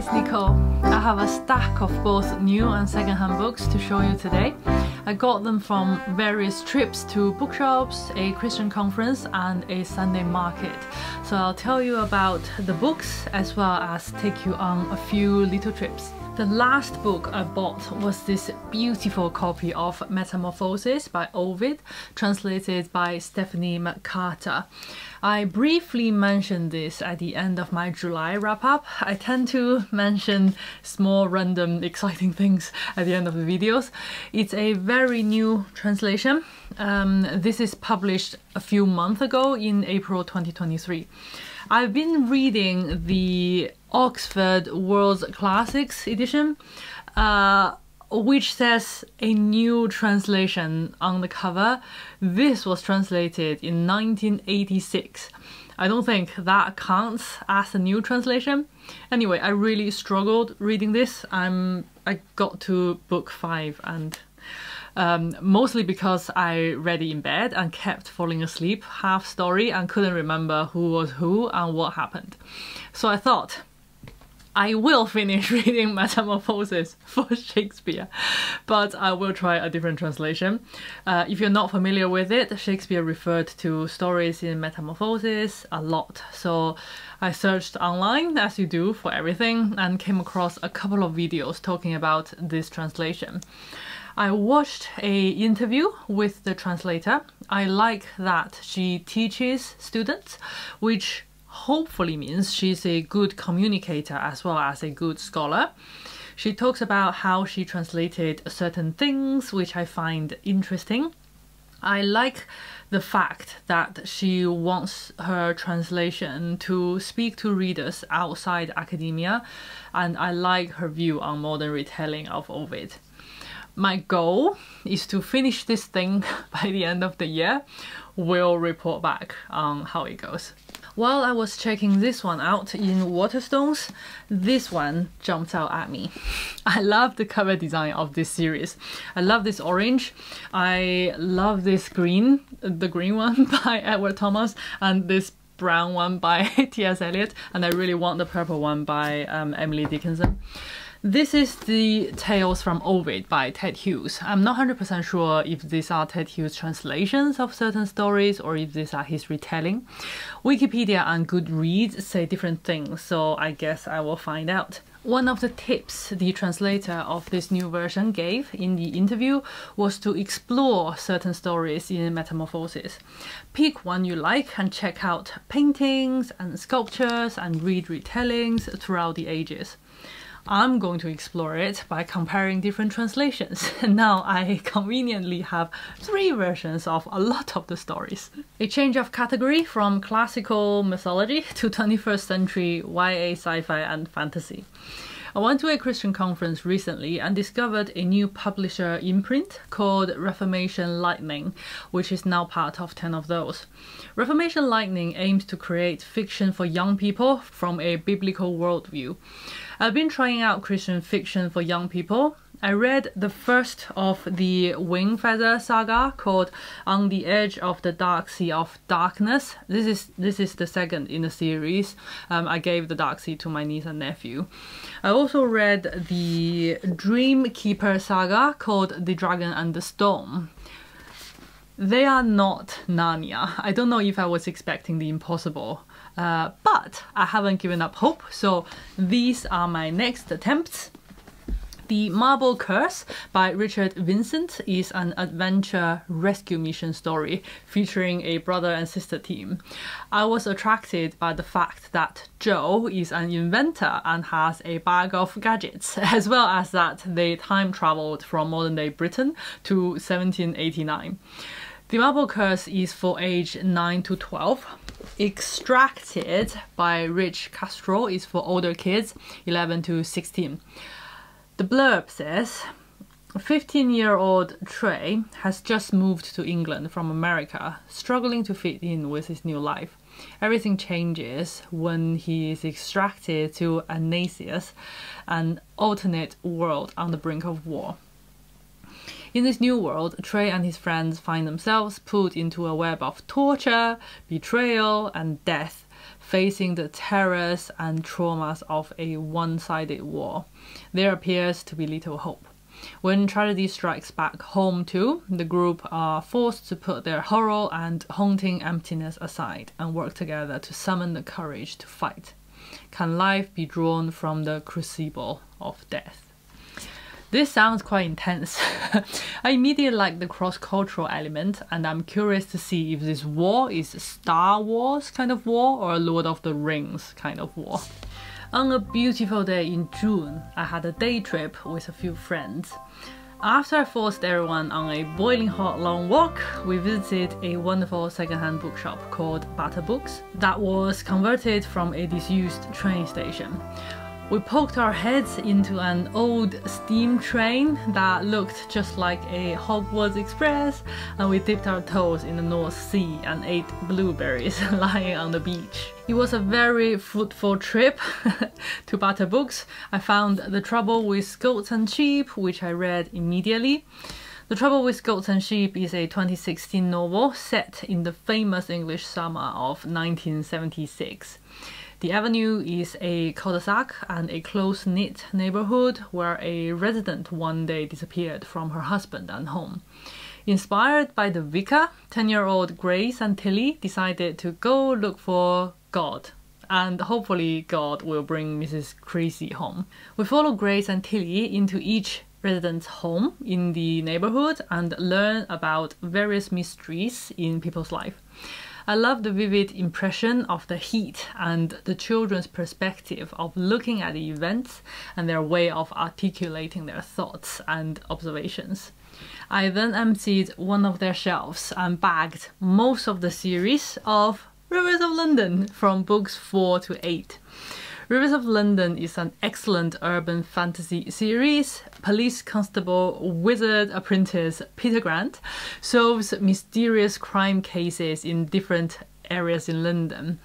it's Nicole. I have a stack of both new and secondhand books to show you today. I got them from various trips to bookshops, a Christian conference and a Sunday market. So I'll tell you about the books as well as take you on a few little trips. The last book I bought was this beautiful copy of Metamorphoses by Ovid, translated by Stephanie McCarter. I briefly mentioned this at the end of my July wrap-up. I tend to mention small, random, exciting things at the end of the videos. It's a very new translation. This is published a few months ago in April 2023. I've been reading the Oxford World Classics edition, which says a new translation on the cover. This was translated in 1986. I don't think that counts as a new translation. Anyway, I really struggled reading this. I got to book 5 and mostly because I read it in bed and kept falling asleep half story and couldn't remember who was who and what happened. So I thought, I will finish reading Metamorphoses for Shakespeare, but I will try a different translation. If you're not familiar with it, Shakespeare referred to stories in Metamorphoses a lot. So I searched online, as you do for everything, and came across a couple of videos talking about this translation. I watched an interview with the translator. I like that she teaches students, which hopefully means she's a good communicator as well as a good scholar. She talks about how she translated certain things, which I find interesting. I like the fact that she wants her translation to speak to readers outside academia, and I like her view on modern retelling of Ovid. My goal is to finish this thing by the end of the year. We'll report back on how it goes. While I was checking this one out in Waterstones, this one jumped out at me. I love the cover design of this series. I love this orange. I love this green, the green one by Edward Thomas, and this brown one by T.S. Eliot, and I really want the purple one by Emily Dickinson. This is the Tales from Ovid by Ted Hughes. I'm not 100% sure if these are Ted Hughes' translations of certain stories or if these are his retelling. Wikipedia and Goodreads say different things, so I guess I will find out. One of the tips the translator of this new version gave in the interview was to explore certain stories in Metamorphoses. Pick one you like and check out paintings and sculptures and read retellings throughout the ages. I'm going to explore it by comparing different translations. Now I conveniently have 3 versions of a lot of the stories. A change of category from classical mythology to 21st century YA sci-fi and fantasy. I went to a Christian conference recently and discovered a new publisher imprint called Reformation Lightning, which is now part of 10 of those. Reformation Lightning aims to create fiction for young people from a biblical worldview. I've been trying out Christian fiction for young people. I read the first of the Wing Feather saga called On the Edge of the Dark Sea of Darkness. This is the second in the series. I gave the Dark Sea to my niece and nephew. I also read the Dream Keeper saga called The Dragon and the Storm. They are not Narnia. I don't know if I was expecting the impossible, but I haven't given up hope, so these are my next attempts. The Marble Curse by Richard Vincent is an adventure rescue mission story featuring a brother and sister team. I was attracted by the fact that Joe is an inventor and has a bag of gadgets, as well as that they time traveled from modern day Britain to 1789. The Marble Curse is for age 9 to 12. Extracted by Rich Castro is for older kids, 11 to 16. The blurb says, 15-year-old Trey has just moved to England from America, struggling to fit in with his new life. Everything changes when he is extracted to Anasius, an alternate world on the brink of war. In this new world, Trey and his friends find themselves pulled into a web of torture, betrayal, and death facing the terrors and traumas of a one-sided war. There appears to be little hope. When tragedy strikes back home too, the group are forced to put their horror and haunting emptiness aside and work together to summon the courage to fight. Can life be drawn from the crucible of death? This sounds quite intense. I immediately like the cross-cultural element, and I'm curious to see if this war is a Star Wars kind of war or a Lord of the Rings kind of war. On a beautiful day in June, I had a day trip with a few friends. After I forced everyone on a boiling hot long walk, we visited a wonderful secondhand bookshop called McCarter Books that was converted from a disused train station. We poked our heads into an old steam train that looked just like a Hogwarts Express, and we dipped our toes in the North Sea and ate blueberries lying on the beach. It was a very fruitful trip to McCarter Books. I found The Trouble with Goats and Sheep, which I read immediately. The Trouble with Goats and Sheep is a 2016 novel set in the famous English summer of 1976. The Avenue is a cul-de-sac and a close-knit neighborhood where a resident one day disappeared from her husband and home. Inspired by the vicar, 10-year-old Grace and Tilly decided to go look for God, and hopefully God will bring Mrs. Crazy home. We follow Grace and Tilly into each resident's home in the neighborhood and learn about various mysteries in people's life. I love the vivid impression of the heat and the children's perspective of looking at the events and their way of articulating their thoughts and observations. I then emptied one of their shelves and bagged most of the series of Rivers of London from books 4 to 8. Rivers of London is an excellent urban fantasy series. Police constable, wizard apprentice Peter Grant solves mysterious crime cases in different areas in London.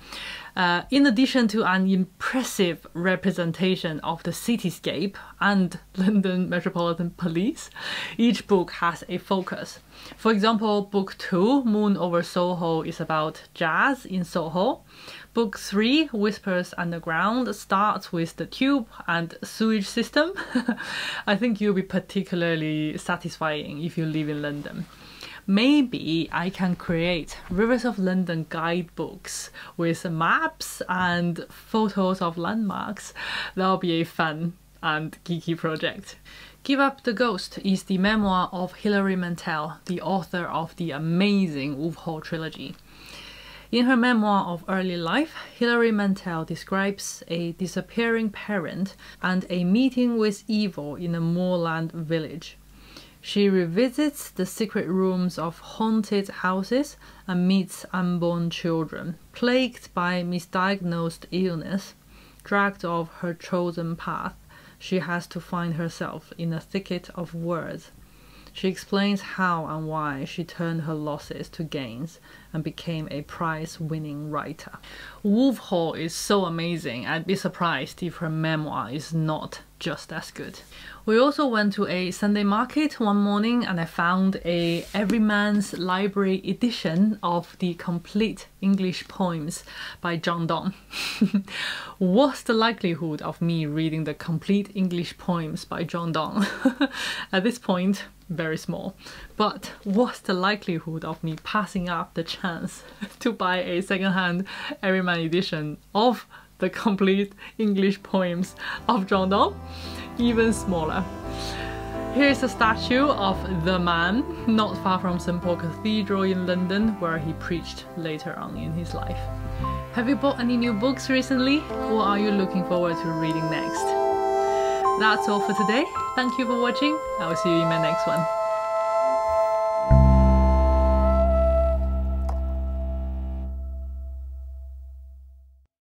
In addition to an impressive representation of the cityscape and London Metropolitan Police, each book has a focus. For example, Book 2, Moon Over Soho, is about jazz in Soho. Book 3, Whispers Underground, starts with the tube and sewage system. I think you'll be particularly satisfying if you live in London. Maybe I can create Rivers of London guidebooks with maps and photos of landmarks. That'll be a fun and geeky project. Give Up the Ghost is the memoir of Hilary Mantel, the author of the amazing Wolf Hall trilogy. In her memoir of early life, Hilary Mantel describes a disappearing parent and a meeting with evil in a moorland village. She revisits the secret rooms of haunted houses and meets unborn children, plagued by misdiagnosed illness. Dragged off her chosen path, she has to find herself in a thicket of words. She explains how and why she turned her losses to gains and became a prize-winning writer. Wolf Hall is so amazing, I'd be surprised if her memoir is not just as good. We also went to a Sunday market one morning and I found a Everyman's Library edition of the complete English poems by John Donne. What's the likelihood of me reading the complete English poems by John Donne? At this point, very small. But what's the likelihood of me passing up the chance to buy a secondhand Everyman edition of the complete English poems of John Donne? Even smaller. Here's a statue of the man, not far from St. Paul Cathedral in London, where he preached later on in his life. Have you bought any new books recently? What are you looking forward to reading next? That's all for today. Thank you for watching. I'll see you in my next one.